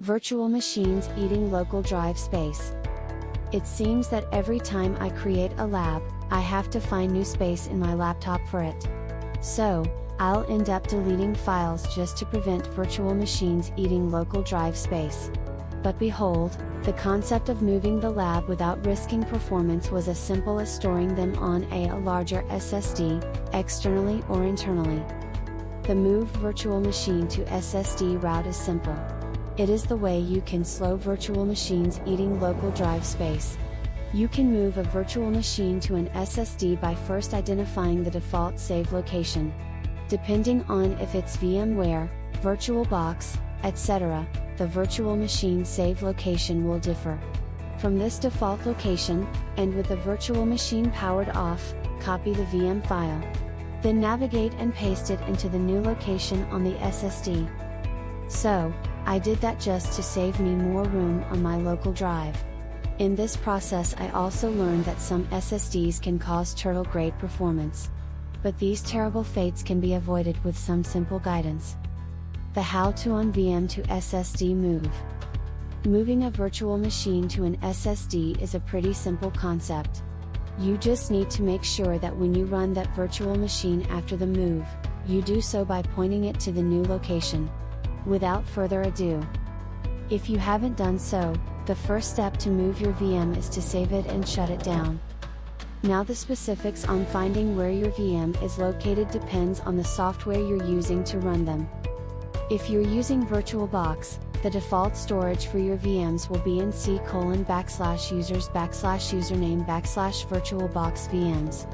Virtual machines eating local drive space. It seems that every time I create a lab, I have to find new space in my laptop for it. So, I'll end up deleting files just to prevent virtual machines eating local drive space. But behold, the concept of moving the lab without risking performance was as simple as storing them on a larger SSD, externally or internally. The move virtual machine to SSD route is simple. It is the way you can slow virtual machines eating local drive space. You can move a virtual machine to an SSD by first identifying the default save location. Depending on if it's VMware, VirtualBox, etc., the virtual machine save location will differ. From this default location, and with the virtual machine powered off, copy the VM file. Then navigate and paste it into the new location on the SSD. So, I did that just to save me more room on my local drive. In this process I also learned that some SSDs can cause turtle-grade performance. But these terrible fates can be avoided with some simple guidance. The how-to on VM to SSD move. Moving a virtual machine to an SSD is a pretty simple concept. You just need to make sure that when you run that virtual machine after the move, you do so by pointing it to the new location. Without further ado, if you haven't done so, the first step to move your VM is to save it and shut it down. Now the specifics on finding where your VM is located depends on the software you're using to run them. If you're using VirtualBox, the default storage for your VMs will be in c:\users\username\virtualbox VMs.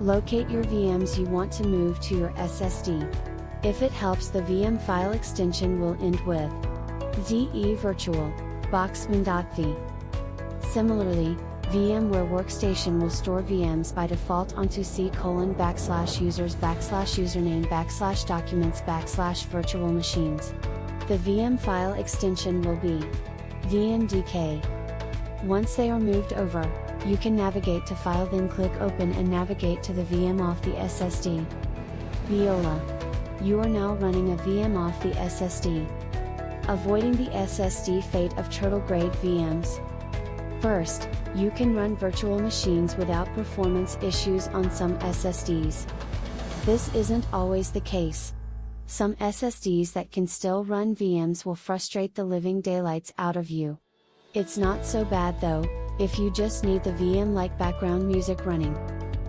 Locate your VMs you want to move to your SSD. If it helps, the VM file extension will end with de virtual box.v. Similarly, VMware Workstation will store VMs by default onto c:\users\username\documents\virtual machines. The VM file extension will be vmdk. Once they are moved over, you can navigate to File, then click Open and navigate to the VM off the SSD. Viola. You are now running a VM off the SSD. Avoiding the SSD fate of turtle-grade VMs. First, you can run virtual machines without performance issues on some SSDs. This isn't always the case. Some SSDs that can still run VMs will frustrate the living daylights out of you. It's not so bad though, if you just need the VM like background music running.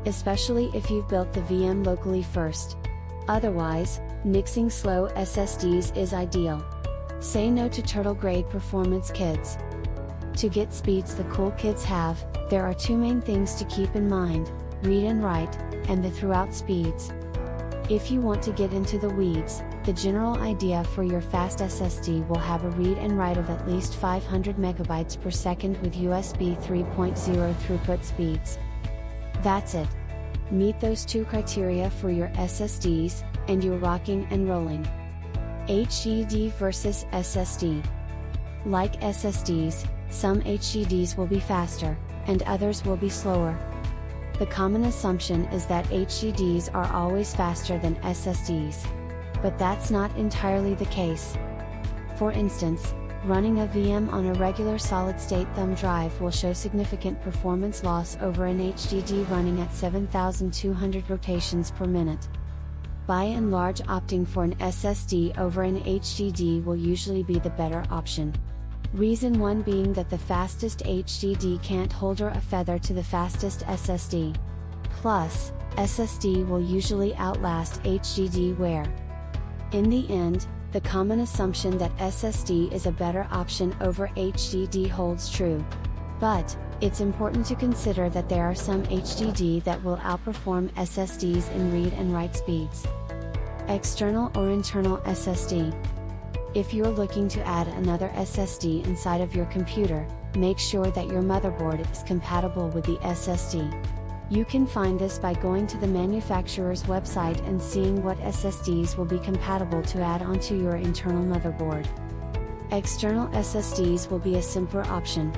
Especially if you've built the VM locally first. Otherwise, nixing slow SSDs is ideal. Say no to turtle-grade performance kids. To get speeds the cool kids have, there are two main things to keep in mind: read and write, and the throughout speeds. If you want to get into the weeds, the general idea for your fast SSD will have a read and write of at least 500 megabytes per second with USB 3.0 throughput speeds. That's it. Meet those two criteria for your SSDs, and you're rocking and rolling. HDD versus SSD. Like SSDs, some HDDs will be faster, and others will be slower. The common assumption is that HDDs are always faster than SSDs. But that's not entirely the case. For instance, running a VM on a regular solid-state thumb drive will show significant performance loss over an HDD running at 7,200 rotations per minute. By and large, opting for an SSD over an HDD will usually be the better option. Reason one being that the fastest HDD can't hold a feather to the fastest SSD. Plus, SSD will usually outlast HDD-ware. In the end, the common assumption that SSD is a better option over HDD holds true. But, it's important to consider that there are some HDD that will outperform SSDs in read and write speeds. External or internal SSD. If you're looking to add another SSD inside of your computer, make sure that your motherboard is compatible with the SSD. You can find this by going to the manufacturer's website and seeing what SSDs will be compatible to add onto your internal motherboard. External SSDs will be a simpler option.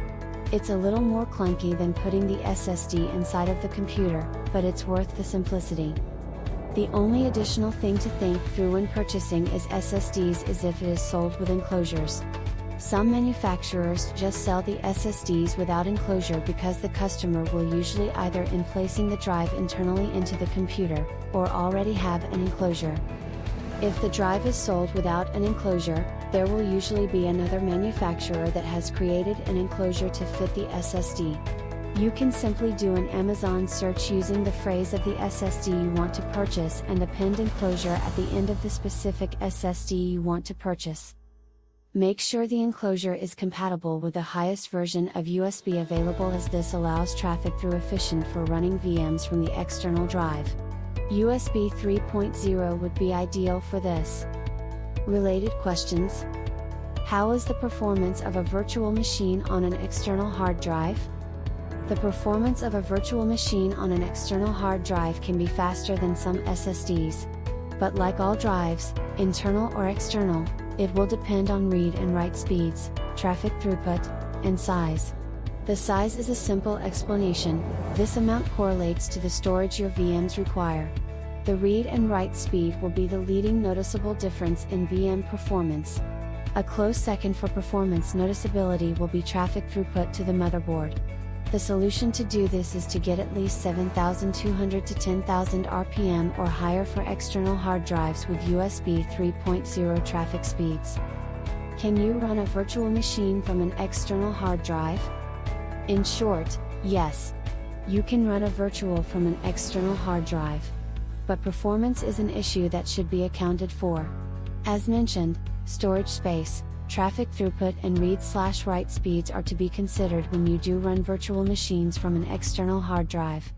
It's a little more clunky than putting the SSD inside of the computer, but it's worth the simplicity. The only additional thing to think through when purchasing is SSDs is if it is sold with enclosures. Some manufacturers just sell the SSDs without enclosure because the customer will usually either in placing the drive internally into the computer, or already have an enclosure. If the drive is sold without an enclosure, there will usually be another manufacturer that has created an enclosure to fit the SSD. You can simply do an Amazon search using the phrase of the SSD you want to purchase and a pinned enclosure at the end of the specific SSD you want to purchase. Make sure the enclosure is compatible with the highest version of USB available, as this allows traffic through efficient for running VMs from the external drive. USB 3.0 would be ideal for this. Related questions: how is the performance of a virtual machine on an external hard drive? The performance of a virtual machine on an external hard drive can be faster than some SSDs. But like all drives, internal or external, it will depend on read and write speeds, traffic throughput, and size. The size is a simple explanation. This amount correlates to the storage your VMs require. The read and write speed will be the leading noticeable difference in VM performance. A close second for performance noticeability will be traffic throughput to the motherboard. The solution to do this is to get at least 7,200 to 10,000 RPM or higher for external hard drives with USB 3.0 traffic speeds. Can you run a virtual machine from an external hard drive? In short, yes. You can run a virtual from an external hard drive. But performance is an issue that should be accounted for. As mentioned, storage space, traffic throughput and read/write speeds are to be considered when you do run virtual machines from an external hard drive.